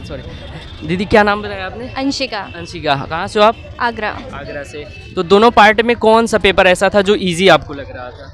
Sorry दीदी, क्या नाम बताया आपने? अंशिका। अंशिका, कहाँ से हो आप? आगरा। आगरा से। तो दोनों पार्ट में कौन सा पेपर ऐसा था जो इजी आपको लग रहा था?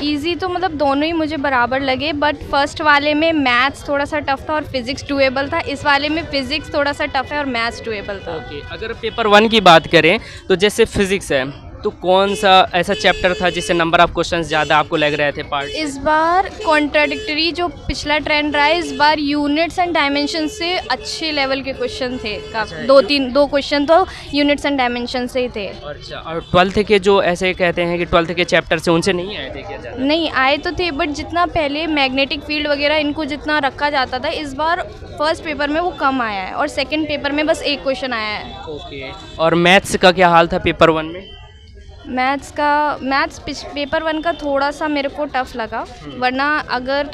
इजी तो मतलब दोनों ही मुझे बराबर लगे, बट फर्स्ट वाले में मैथ्स थोड़ा सा टफ था और फिजिक्स डुएबल था। इस वाले में फिजिक्स थोड़ा सा टफ है और मैथ्स डुएबल था। ओके, अगर पेपर 1 की बात करें तो जैसे फिजिक्स है, तो कौन सा ऐसा चैप्टर था जिससे नंबर ऑफ क्वेश्चंस ज़्यादा आपको लग रहे थे पार्ट? इस बार कॉन्ट्राडिक्टरी जो पिछला ट्रेंड रहा है, इस बार यूनिट्स एंड डायमेंशन से अच्छे लेवल के क्वेश्चन थे। काफी दो क्वेश्चन तो यूनिट्स एंड डायमेंशन से ही थे। अच्छा, और 12th के जो ऐसे कहते हैं कि 12th के चैप्टर से उनसे नहीं आए थे क्या ज़्यादा? नहीं आए तो थे, बट जितना पहले मैग्नेटिक फील्ड वगैरह इनको जितना रखा जाता था, इस बार फर्स्ट पेपर में वो कम आया है और सेकंड पेपर में बस एक क्वेश्चन आया है। ओके, और मैथ्स का क्या हाल था पेपर 1 में? मैथ्स पेपर 1 का थोड़ा सा मेरे को टफ लगा, वरना अगर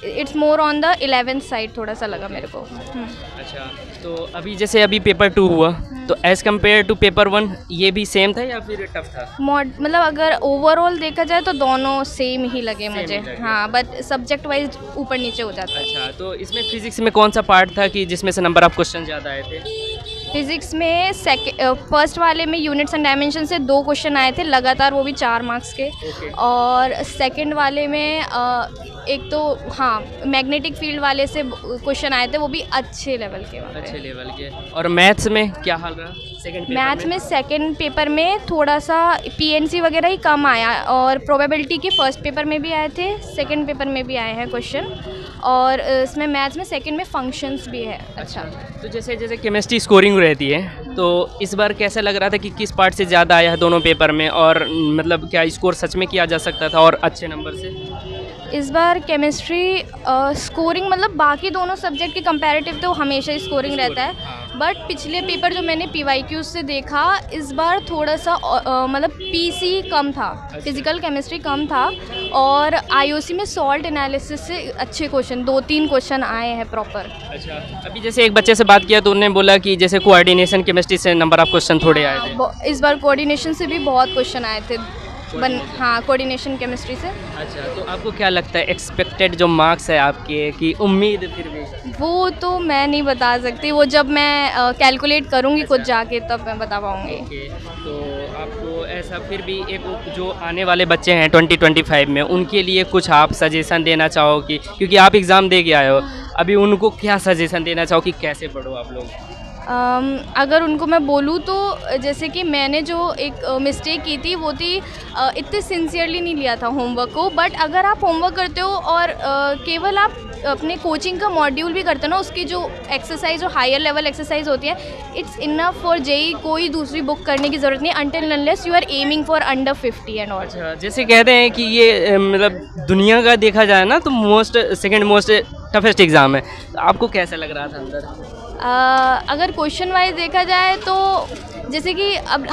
it's more on the 11th side थोड़ा सा लगा मेरे को। अच्छा, तो अभी पेपर 2 हुआ, तो एज़ कम्पेयर टू पेपर 1 ये भी सेम था या फिर टफ था? मतलब अगर ओवरऑल देखा जाए तो दोनों सेम ही लगे मुझे। हाँ, बट सब्जेक्ट वाइज ऊपर नीचे हो जाता है। अच्छा, तो इसमें फिजिक्स में कौन सा पार्ट था कि जिसमें से नंबर ऑफ क्वेश्चन ज़्यादा आए थे? फिजिक्स में फर्स्ट वाले में यूनिट्स एंड डायमेंशन से 2 क्वेश्चन आए थे लगातार, वो भी 4 मार्क्स के। और सेकंड वाले में एक तो हाँ मैग्नेटिक फील्ड वाले से क्वेश्चन आए थे, वो भी अच्छे लेवल के। अच्छे लेवल के। और मैथ्स में क्या हाल रहा सेकंड पेपर मैथ्स में सेकंड पेपर में थोड़ा सा पीएनसी वगैरह ही कम आया, और प्रोबेबिलिटी के फर्स्ट पेपर में भी आए थे, सेकंड पेपर में भी आए हैं क्वेश्चन, और इसमें मैथ्स में सेकंड में फंक्शंस भी है। अच्छा, तो जैसे जैसे केमिस्ट्री स्कोरिंग रहती है, तो इस बार कैसा लग रहा था कि किस पार्ट से ज़्यादा आया है दोनों पेपर में, और मतलब क्या स्कोर सच में किया जा सकता था और अच्छे नंबर से? इस बार केमिस्ट्री स्कोरिंग मतलब बाकी दोनों सब्जेक्ट के कंपैरेटिव तो हमेशा ही स्कोरिंग रहता है, बट पिछले पेपर जो मैंने PYQs से देखा, इस बार थोड़ा सा मतलब PC कम था, फिजिकल केमिस्ट्री कम था, और IOC में सॉल्ट एनालिसिस से अच्छे क्वेश्चन 2-3 क्वेश्चन आए हैं प्रॉपर। अच्छा, अभी जैसे एक बच्चे से बात किया तो उन्होंने बोला कि जैसे कोऑर्डिनेशन केमिस्ट्री से नंबर ऑफ क्वेश्चन थोड़े आए थे। इस बार कोऑर्डिनेशन से भी बहुत क्वेश्चन आए थे। हाँ, कोऑर्डिनेशन केमिस्ट्री से। अच्छा, तो आपको क्या लगता है एक्सपेक्टेड जो मार्क्स है आपके, की उम्मीद फिर भी? वो तो मैं नहीं बता सकती, वो जब मैं कैलकुलेट करूँगी खुद जाके तब मैं बता पाऊँगी। ओके, तो आपको ऐसा फिर भी एक जो आने वाले बच्चे हैं 2025 में, उनके लिए कुछ आप सजेशन देना चाहो कि, क्योंकि आप एग्ज़ाम दे के आए हो, अभी उनको क्या सजेशन देना चाहो कि कैसे पढ़ो आप लोग? अगर उनको मैं बोलूँ तो जैसे कि मैंने जो एक मिस्टेक की थी वो थी इतने सिंसियरली नहीं लिया था होमवर्क को, बट अगर आप होमवर्क करते हो और केवल आप अपने कोचिंग का मॉड्यूल भी करते हो ना, उसकी जो एक्सरसाइज जो हायर लेवल एक्सरसाइज होती है, इट्स इनफ फॉर जेई, कोई दूसरी बुक करने की ज़रूरत नहीं, until unless you are aiming for under 50 and all. अच्छा, जैसे कहते हैं कि ये मतलब दुनिया का देखा जाए ना तो सेकंड मोस्ट टफेस्ट एग्ज़ाम है, तो आपको कैसा लग रहा था अंदर? अगर क्वेश्चन वाइज देखा जाए तो जैसे कि अब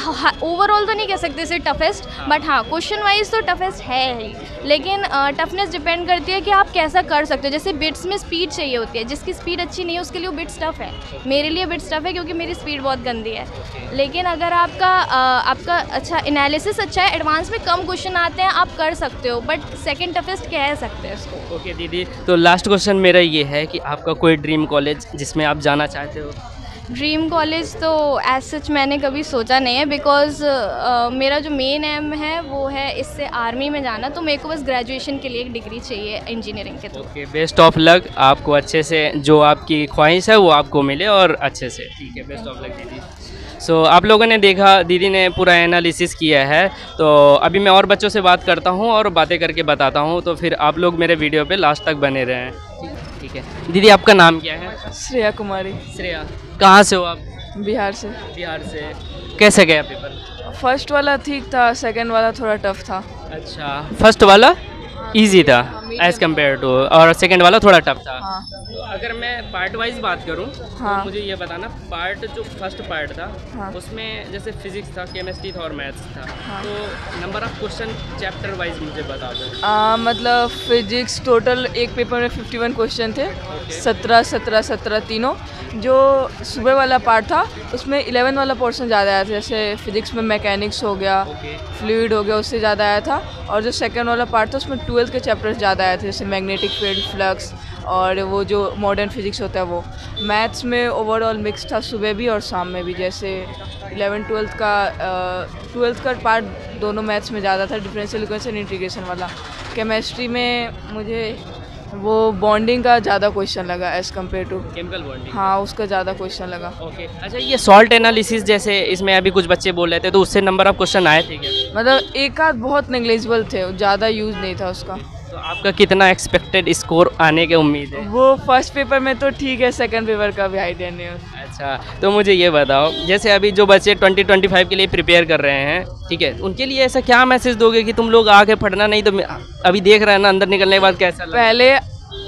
ओवरऑल तो नहीं कह सकते इसे टफेस्ट, बट हाँ क्वेश्चन वाइज तो टफेस्ट है ही, लेकिन टफनेस डिपेंड करती है कि आप कैसा कर सकते हो। जैसे बिट्स में स्पीड चाहिए होती है, जिसकी स्पीड अच्छी नहीं है उसके लिए बिट्स टफ है। मेरे लिए बिट्स टफ है क्योंकि मेरी स्पीड बहुत गंदी है, लेकिन अगर आपका अच्छा एनालिसिस अच्छा है, एडवांस में कम क्वेश्चन आते हैं, आप कर सकते हो, बट सेकेंड टफेस्ट कह सकते हैं इसको। ओके दीदी, तो लास्ट क्वेश्चन मेरा ये है कि आपका कोई ड्रीम कॉलेज जिसमें आप जाना चाहते हो? ड्रीम कॉलेज तो एज सच मैंने कभी सोचा नहीं है, बिकॉज मेरा जो मेन एम है वो है इससे आर्मी में जाना, तो मेरे को बस ग्रेजुएशन के लिए एक डिग्री चाहिए इंजीनियरिंग के through. Okay, best of luck, आपको अच्छे से जो आपकी ख्वाहिश है वो आपको मिले और अच्छे से। ठीक है, बेस्ट ऑफ लक दीदी। सो आप लोगों ने देखा, दीदी ने पूरा एनालिसिस किया है, तो अभी मैं और बच्चों से बात करता हूँ और बातें करके बताता हूँ, तो फिर आप लोग मेरे वीडियो पे लास्ट तक बने रहें। ठीक है दीदी, आपका नाम क्या है? श्रेया कुमारी। श्रेया, कहाँ से हो आप? बिहार से। बिहार से। कैसे गया पेपर? फर्स्ट वाला ठीक था, सेकंड वाला थोड़ा टफ था। अच्छा, फर्स्ट वाला इजी था एज़ कम्पेयर टू, और सेकंड वाला थोड़ा टफ था। हाँ। तो अगर मैं पार्ट वाइज बात करूं हाँ। तो मुझे ये बताना, पार्ट जो फर्स्ट पार्ट था हाँ। उसमें जैसे फिजिक्स था, केमिस्ट्री था और मैथ्स था, हाँ। तो number of question chapter wise मुझे बता दो। मतलब फिजिक्स टोटल एक पेपर में 51 क्वेश्चन थे, 17 तीनों। जो सुबह वाला पार्ट था उसमें 11 वाला पोर्शन ज़्यादा आया था, जैसे फिजिक्स में मैकेनिक्स हो गया, फ्लूइड हो गया, उससे ज़्यादा आया था। और जो सेकंड वाला पार्ट था उसमें 12th के चैप्टर्स ज़्यादा आए थे, जैसे मैग्नेटिक फील्ड, फ्लक्स और वो जो मॉडर्न फिजिक्स होता है वो। मैथ्स में ओवरऑल मिक्स था, सुबह भी और शाम में भी। जैसे 11th 12th का पार्ट दोनों मैथ्स में ज़्यादा था, डिफरेंशियल इक्वेशन इंटीग्रेशन वाला। केमिस्ट्री में मुझे वो बॉन्डिंग का ज़्यादा क्वेश्चन लगा as compare to chemical bonding. हाँ, उसका ज़्यादा क्वेश्चन लगा। ओके, अच्छा ये सॉल्ट एनालिसिस जैसे इसमें अभी कुछ बच्चे बोल रहे थे, तो उससे नंबर ऑफ क्वेश्चन आए थे क्या? मतलब एक आध बहुत नेग्लिजिबल थे, ज़्यादा यूज़ नहीं था उसका। तो आपका कितना एक्सपेक्टेड स्कोर आने की उम्मीद है? वो फर्स्ट पेपर में तो ठीक है, सेकंड पेपर का भी आइडिया नहीं है। अच्छा, तो मुझे ये बताओ, जैसे अभी जो बच्चे 2025 के लिए प्रिपेयर कर रहे हैं, ठीक है, उनके लिए ऐसा क्या मैसेज दोगे कि तुम लोग आके पढ़ना, नहीं तो अभी देख रहे हैं ना, अंदर निकलने के बाद कैसा लगा? पहले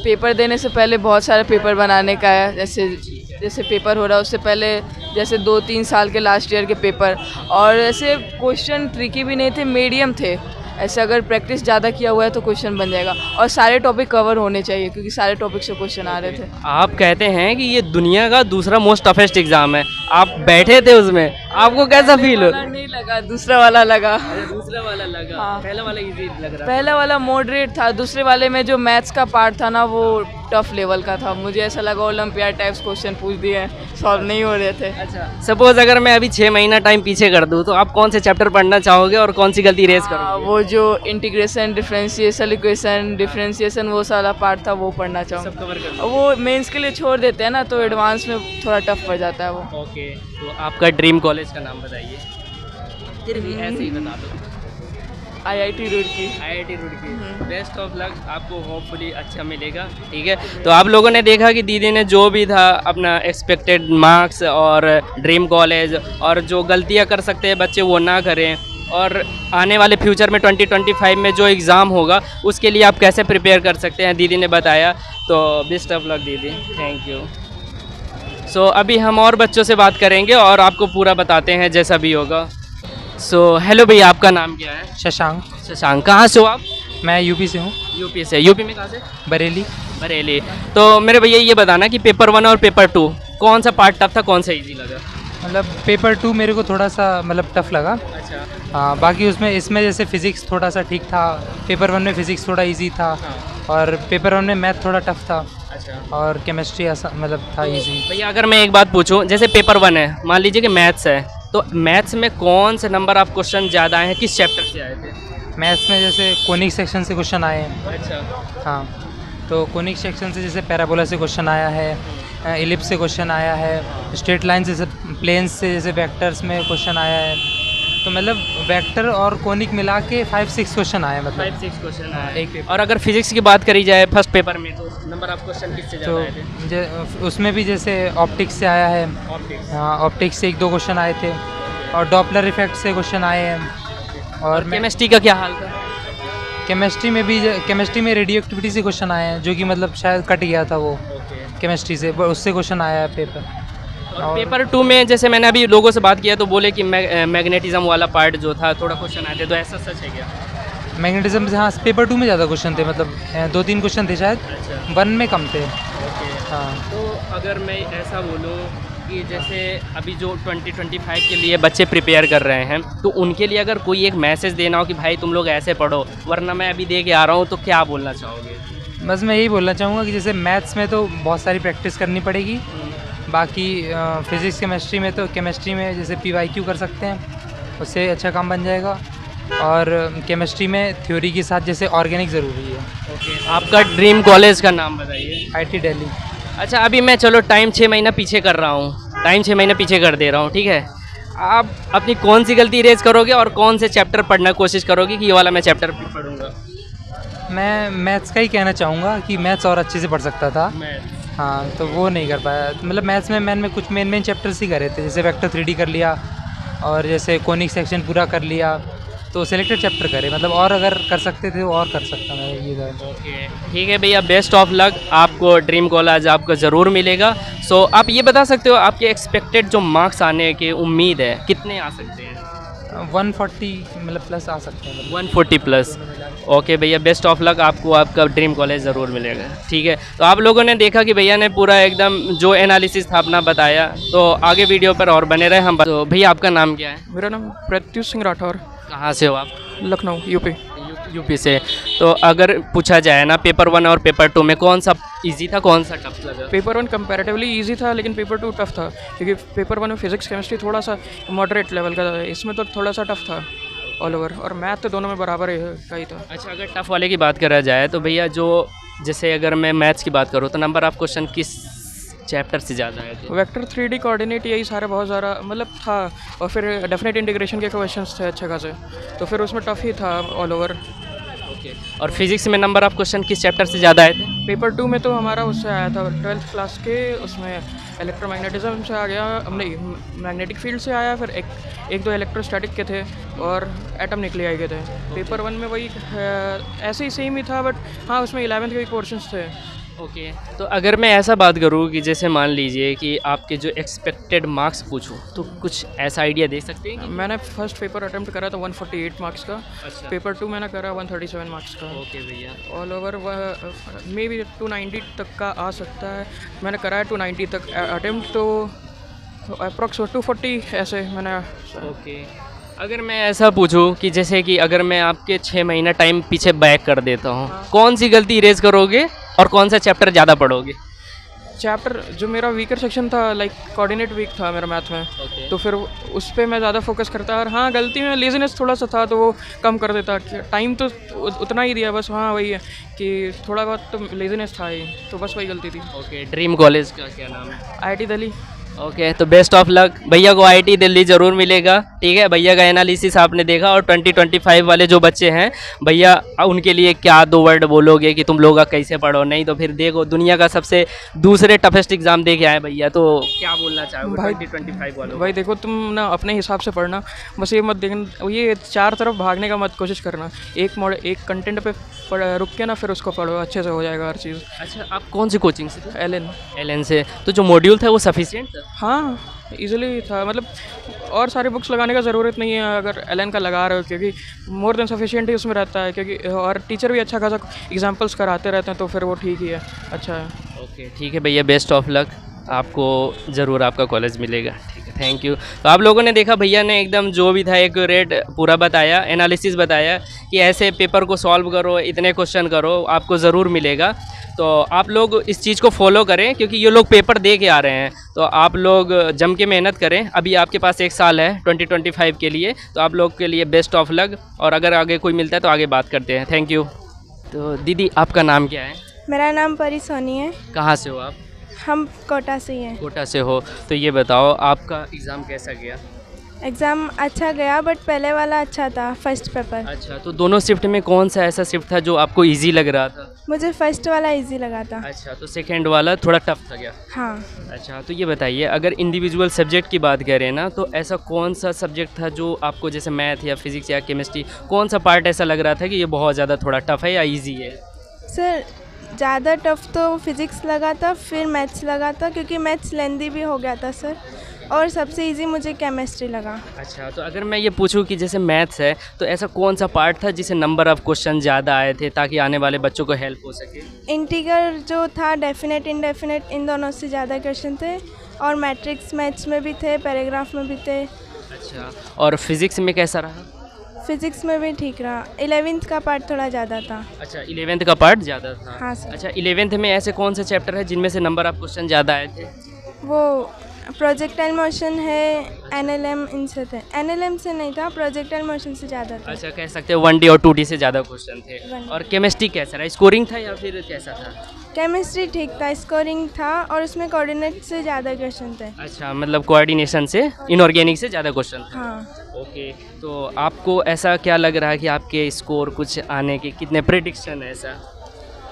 पेपर देने से पहले बहुत सारे पेपर बनाने का है। जैसे पेपर हो रहा है उससे पहले जैसे 2-3 साल के लास्ट ईयर के पेपर, और ऐसे क्वेश्चन ट्रिकी भी नहीं थे, मीडियम थे। ऐसे अगर प्रैक्टिस ज़्यादा किया हुआ है तो क्वेश्चन बन जाएगा, और सारे टॉपिक कवर होने चाहिए क्योंकि सारे टॉपिक से क्वेश्चन आ रहे थे। आप कहते हैं कि ये दुनिया का दूसरा मोस्ट टफेस्ट एग्जाम है, आप बैठे थे उसमें, आपको कैसा फील हो? नहीं लगा, दूसरा वाला लगा। दूसरा वाला लगा? हाँ। पहला वाला इजी लग रहा? पहला वाला मॉडरेट था, दूसरे वाले में जो मैथ्स का पार्ट था ना वो टफ लेवल का था। मुझे ऐसा लगा ओलंपियाड टाइप्स क्वेश्चन पूछ दिए, सॉल्व नहीं हो रहे थे। अच्छा, सपोज अगर मैं अभी 6 महीना टाइम पीछे कर दूं, तो आप कौन से चैप्टर पढ़ना चाहोगे और कौन सी गलती रेज करोगे? वो जो इंटीग्रेशन, डिफरेंशिएशन वो सारा पार्ट था वो पढ़ना चाहूँ। सब कवर कर वो मेंस के लिए छोड़ देते हैं ना, तो एडवांस में थोड़ा टफ पड़ जाता है वो। ओके, तो आपका ड्रीम कॉलेज का नाम बताइए, फिर भी ऐसे ही बता दो। IIT Roorkee. IIT Roorkee. Best of luck, आपको होपफुली अच्छा मिलेगा, ठीक है। तो आप लोगों ने देखा कि दीदी ने जो भी था अपना एक्सपेक्टेड मार्क्स और ड्रीम कॉलेज, और जो गलतियां कर सकते हैं बच्चे वो ना करें, और आने वाले फ्यूचर में 2025 में जो एग्ज़ाम होगा उसके लिए आप कैसे प्रिपेयर कर सकते हैं दीदी ने बताया। तो बेस्ट ऑफ लक दीदी, थैंक यू। सो अभी हम और बच्चों से बात करेंगे और आपको पूरा बताते हैं जैसा भी होगा। सो हेलो भैया, आपका नाम क्या है? शशांक। शशांक, कहाँ से हो आप? मैं यूपी से हूँ। यूपी से? यूपी में कहाँ से? बरेली। बरेली। तो मेरे भैया ये बताना कि पेपर 1 और पेपर 2 कौन सा पार्ट टफ था, कौन सा इजी लगा? मतलब पेपर 2 मेरे को थोड़ा सा मतलब टफ लगा। अच्छा। हाँ, बाकी इसमें जैसे फिज़िक्स थोड़ा सा ठीक था। पेपर 1 में फ़िज़िक्स थोड़ा इजी था, और पेपर 1 में मैथ थोड़ा टफ था, अच्छा। और केमिस्ट्री मतलब था इजी। भैया अगर मैं एक बात पूछूं, जैसे पेपर 1 है, मान लीजिए कि मैथ्स है, तो मैथ्स में कौन से नंबर ऑफ क्वेश्चन ज़्यादा आए हैं, किस चैप्टर से आए थे? मैथ्स में जैसे कोनिक सेक्शन से क्वेश्चन आए हैं। अच्छा। हाँ, तो कोनिक सेक्शन से जैसे पैराबोला से क्वेश्चन आया है, इलिप्स से क्वेश्चन आया है, स्ट्रेट लाइन से, प्लेन्स से जैसे वेक्टर्स में क्वेश्चन आया है। तो मतलब वेक्टर और कोनिक मिला के 5-6 क्वेश्चन आए, मतलब 5-6 क्वेश्चन हाँ, आए। एक पेपर। और अगर फिजिक्स की बात करी जाए फर्स्ट पेपर में, तो नंबर ऑफ क्वेश्चन किससे तो ज़्यादा आए थे? उसमें भी जैसे ऑप्टिक्स से आया है। ऑप्टिक्स। हाँ, ऑप्टिक्स से 1-2 क्वेश्चन आए थे, और डॉपलर इफेक्ट से क्वेश्चन आए हैं। और केमिस्ट्री का क्या हाल था? केमिस्ट्री में रेडियो एक्टिविटी से क्वेश्चन आए हैं, जो कि मतलब शायद कट गया था वो केमिस्ट्री से, उससे क्वेश्चन आया है पेपर। और पेपर 2 में जैसे मैंने अभी लोगों से बात किया तो बोले कि मैग्नेटिज्म वाला पार्ट जो था थोड़ा क्वेश्चन आए थे, तो ऐसा सच है क्या? मैग्नेटिज्म से हाँ, पेपर 2 में ज़्यादा क्वेश्चन थे, मतलब 2-3 क्वेश्चन थे शायद, अच्छा। 1 में कम थे। ओके। हाँ, तो अगर मैं ऐसा बोलूँ कि जैसे अभी जो 2025 के लिए बच्चे प्रिपेयर कर रहे हैं, तो उनके लिए अगर कोई एक मैसेज देना हो कि भाई तुम लोग ऐसे पढ़ो वरना मैं अभी दे के आ रहा हूँ, तो क्या बोलना चाहोगे? बस मैं यही बोलना चाहूँगा कि जैसे मैथ्स में तो बहुत सारी प्रैक्टिस करनी पड़ेगी। बाकी फिज़िक्स केमिस्ट्री में तो केमिस्ट्री में जैसे PYQ कर सकते हैं, उससे अच्छा काम बन जाएगा। और केमिस्ट्री में थ्योरी के साथ जैसे ऑर्गेनिक ज़रूरी है। ओके, आपका ड्रीम कॉलेज का नाम बताइए। IIT दिल्ली। अच्छा, अभी मैं चलो टाइम 6 महीना पीछे कर रहा हूँ, टाइम 6 महीना पीछे कर दे रहा हूँ, ठीक है। आप अपनी कौन सी गलती इरेज करोगे और कौन से चैप्टर पढ़ना कोशिश करोगे कि ये वाला मैं चैप्टर पढ़ूंगा? मैं मैथ्स का ही कहना चाहूँगा कि मैथ्स और अच्छे से पढ़ सकता था। हाँ, तो वो नहीं कर पाया। मतलब मैथ्स में कुछ मेन चैप्टर्स ही करे थे, जैसे वेक्टर 3D कर लिया, और जैसे कोनिक सेक्शन पूरा कर लिया, तो सिलेक्टेड चैप्टर करे। मतलब और अगर कर सकते थे और कर सकता मैं ये। ओके, ठीक है भैया, बेस्ट ऑफ लक, आपको ड्रीम कॉलेज आपको ज़रूर मिलेगा। सो आप ये बता सकते हो आपके एक्सपेक्टेड जो मार्क्स आने की उम्मीद है कितने आ सकते हैं? 140 मतलब प्लस आ सकते हैं। 140 प्लस। ओके भैया, बेस्ट ऑफ लक, आपको आपका ड्रीम कॉलेज ज़रूर मिलेगा, ठीक है। तो आप लोगों ने देखा कि भैया ने पूरा एकदम जो एनालिसिस था अपना बताया, तो आगे वीडियो पर और बने रहे हम। तो भैया आपका नाम क्या है? मेरा नाम प्रत्युष सिंह राठौर, कहाँ से हो आप? लखनऊ, यूपी। यूपी यूपी से। तो अगर पूछा जाए ना पेपर 1 और पेपर 2 में कौन सा इजी था, कौन सा टफ लगा? पेपर 1 कंपैरेटिवली इजी था, लेकिन पेपर 2 टफ था, क्योंकि पेपर 1 में फिजिक्स केमिस्ट्री थोड़ा सा मॉडरेट लेवल का था, इसमें तो थोड़ा सा टफ था ऑल ओवर, और मैथ तो दोनों में बराबर का ही था। अच्छा, अगर टफ वाले की बात करा जाए तो भैया जो जैसे अगर मैं मैथ्स की बात करूँ तो नंबर ऑफ क्वेश्चन किस चैप्टर से ज़्यादा आए थे? वेक्टर 3D कोऑर्डिनेट यही सारे बहुत ज़्यादा मतलब था, और फिर डेफिनेट इंटीग्रेशन के क्वेश्चंस थे अच्छे खासे, तो फिर उसमें टफ ही था ऑल ओवर। ओके, और फिजिक्स में नंबर ऑफ क्वेश्चन किस चैप्टर से ज़्यादा आए थे? पेपर 2 में तो हमारा उससे आया था 12th क्लास के, उसमें इलेक्ट्रोमैग्नेटिज्म से आ गया, नहीं मैग्नेटिक फील्ड से आया, फिर एक दो इलेक्ट्रोस्टैटिक के थे, और एटम न्यूक्लियाई के थे। पेपर 1 में वही ऐसे ही सेम ही था, बट हाँ उसमें 11th के भी पोर्शंस थे। ओके, तो अगर मैं ऐसा बात करूँ कि जैसे मान लीजिए कि आपके जो एक्सपेक्टेड मार्क्स पूछूं तो कुछ ऐसा आइडिया दे सकते हैं कि? मैंने फर्स्ट पेपर अटेम्प्ट करा था 148 मार्क्स का। अच्छा। पेपर 2 मैंने करा 137 मार्क्स का। ओके भैया, ऑल ओवर मे बी 290 तक का आ सकता है, मैंने करा है 290 तक अटेम्प्ट, तो अप्रॉक्स 240 ऐसे मैंने। ओके, अगर मैं ऐसा पूछूं कि जैसे कि अगर मैं आपके 6 महीना टाइम पीछे बैक कर देता हूं, कौन सी गलती इरेज करोगे और कौन सा चैप्टर ज़्यादा पढ़ोगे? चैप्टर जो मेरा वीकर सेक्शन था, लाइक कोऑर्डिनेट वीक था मेरा मैथ में, ओके। तो फिर उस पर मैं ज़्यादा फोकस करता, और हाँ गलती में लेजीनेस थोड़ा सा था, तो वो कम कर देता। टाइम तो उतना ही दिया, बस हाँ वही है कि थोड़ा बहुत तो लेजीनेस था ही, तो बस वही गलती थी। ओके, ड्रीम कॉलेज का क्या नाम है? IIT दिल्ली। ओके, तो बेस्ट ऑफ लक भैया को, IIT दिल्ली ज़रूर मिलेगा, ठीक है। भैया का एनालिसिस आपने देखा, और 2025 वाले जो बच्चे हैं भैया, उनके लिए क्या 2 वर्ड बोलोगे कि तुम लोग कैसे पढ़ो? नहीं तो फिर देखो दुनिया का सबसे दूसरे टफेस्ट एग्ज़ाम दे के आए भैया, तो क्या बोलना चाहोगे भाई 2025 वालों को? भाई देखो, तुम ना अपने हिसाब से पढ़ना, बस ये मत देखना, ये चार तरफ भागने का मत कोशिश करना, एक कंटेंट पे रुक के ना फिर उसको पढ़ो, अच्छे से हो जाएगा हर चीज़। अच्छा, आप कौन सी कोचिंग से थे? LN से। तो जो मॉड्यूल था वो सफिशिएंट था? हाँ इजीली था, मतलब और सारी बुक्स लगाने का ज़रूरत नहीं है अगर LN का लगा रहे हो, क्योंकि मोर देन सफिशिएंट ही उसमें रहता है, क्योंकि और टीचर भी अच्छा खासा एग्जांपल्स कराते रहते हैं, तो फिर वो ठीक ही है, अच्छा है। ओके, ठीक है भैया, बेस्ट ऑफ लक, आपको ज़रूर आपका कॉलेज मिलेगा, ठीक है, थैंक यू। तो आप लोगों ने देखा भैया ने एकदम जो भी था एक्यूरेट पूरा बताया, एनालिसिस बताया कि ऐसे पेपर को सॉल्व करो, इतने क्वेश्चन करो, आपको ज़रूर मिलेगा। तो आप लोग इस चीज़ को फॉलो करें, क्योंकि ये लोग पेपर दे के आ रहे हैं, तो आप लोग जम के मेहनत करें। अभी आपके पास 1 साल है 2025 के लिए, तो आप लोग के लिए बेस्ट ऑफ लक, और अगर आगे कोई मिलता है तो आगे बात करते हैं। Thank you. तो दीदी, आपका नाम क्या है? मेरा नाम परी सोनी है। कहाँ से हो आप? हम कोटा से ही हैं। कोटा से हो। तो ये बताओ आपका एग्ज़ाम कैसा गया? एग्ज़ाम अच्छा गया, बट पहले वाला अच्छा था, फर्स्ट पेपर। अच्छा, तो दोनों शिफ्ट में कौन सा ऐसा शिफ्ट था जो आपको इजी लग रहा था? मुझे फर्स्ट वाला इजी लगा था। अच्छा, तो सेकंड वाला थोड़ा टफ था क्या? हाँ। अच्छा, तो ये बताइए, अगर इंडिविजुअल सब्जेक्ट की बात करें ना, तो ऐसा कौन सा सब्जेक्ट था जो आपको, जैसे मैथ या फिजिक्स या केमिस्ट्री, कौन सा पार्ट ऐसा लग रहा था कि ये बहुत ज़्यादा थोड़ा टफ है या ईजी है? सर ज़्यादा टफ तो फिज़िक्स लगा था, फिर मैथ्स लगा था, क्योंकि मैथ्स लेंदी भी हो गया था सर, और सबसे इजी मुझे केमिस्ट्री लगा। अच्छा, तो अगर मैं ये पूछूं कि जैसे मैथ्स है, तो ऐसा कौन सा पार्ट था जिसे नंबर ऑफ क्वेश्चन ज़्यादा आए थे, ताकि आने वाले बच्चों को हेल्प हो सके? इंटीग्रल जो था, डेफिनेट इंडेफिनेट, इन दोनों से ज़्यादा क्वेश्चन थे, और मैट्रिक्स मैथ्स में भी थे, पैराग्राफ में भी थे। अच्छा, और फिज़िक्स में कैसा रहा? फिज़िक्स में भी ठीक रहा। 11th का पार्ट थोड़ा ज़्यादा था। अच्छा, 11th का पार्ट ज़्यादा था? हाँ सर। अच्छा, 11th में ऐसे कौन से चैप्टर है जिनमें से नंबर ऑफ क्वेश्चन ज़्यादा आए थे? वो प्रोजेक्टाइल मोशन है, NLM, इनसे थे। NLM से नहीं था, प्रोजेक्टाइल मोशन से ज़्यादा था। अच्छा, कह सकते हैं 1D और 2D से ज़्यादा क्वेश्चन थे। 1D। और केमिस्ट्री कैसा रहा? स्कोरिंग था या फिर कैसा था? केमिस्ट्री ठीक था, स्कोरिंग था, और उसमें कोऑर्डिनेट से ज़्यादा क्वेश्चन थे। अच्छा, मतलब कोऑर्डिनेशन से, इनऑर्गेनिक से ज़्यादा क्वेश्चन था। हाँ। ओके, तो आपको ऐसा क्या लग रहा है कि आपके स्कोर कुछ आने के कितने प्रेडिक्शन है ऐसा?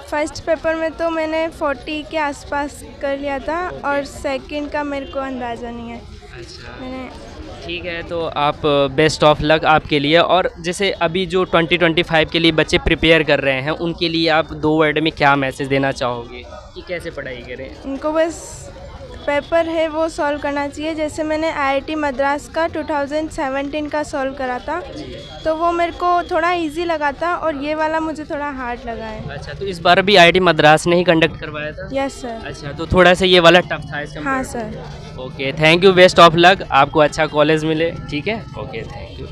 फर्स्ट पेपर में तो मैंने 40 के आसपास कर लिया था, और सेकंड का मेरे को अंदाज़ा नहीं है। अच्छा, मैंने ठीक है, तो आप बेस्ट ऑफ लक आपके लिए। और जैसे अभी जो 2025 के लिए बच्चे प्रिपेयर कर रहे हैं, उनके लिए आप 2 वर्ड में क्या मैसेज देना चाहोगे कि कैसे पढ़ाई करें? उनको बस पेपर है वो सॉल्व करना चाहिए। जैसे मैंने IIT मद्रास का 2017 का सॉल्व करा था, तो वो मेरे को थोड़ा इजी लगा था, और ये वाला मुझे थोड़ा हार्ड लगा है। अच्छा, तो इस बार भी IIT मद्रास ने ही कंडक्ट करवाया था? Yes sir. अच्छा, तो थोड़ा सा ये वाला टफ था इसका? हाँ sir. Okay, thank you, best of luck, आपको अच्छा कॉलेज मिले, ठीक है। Okay, thank you.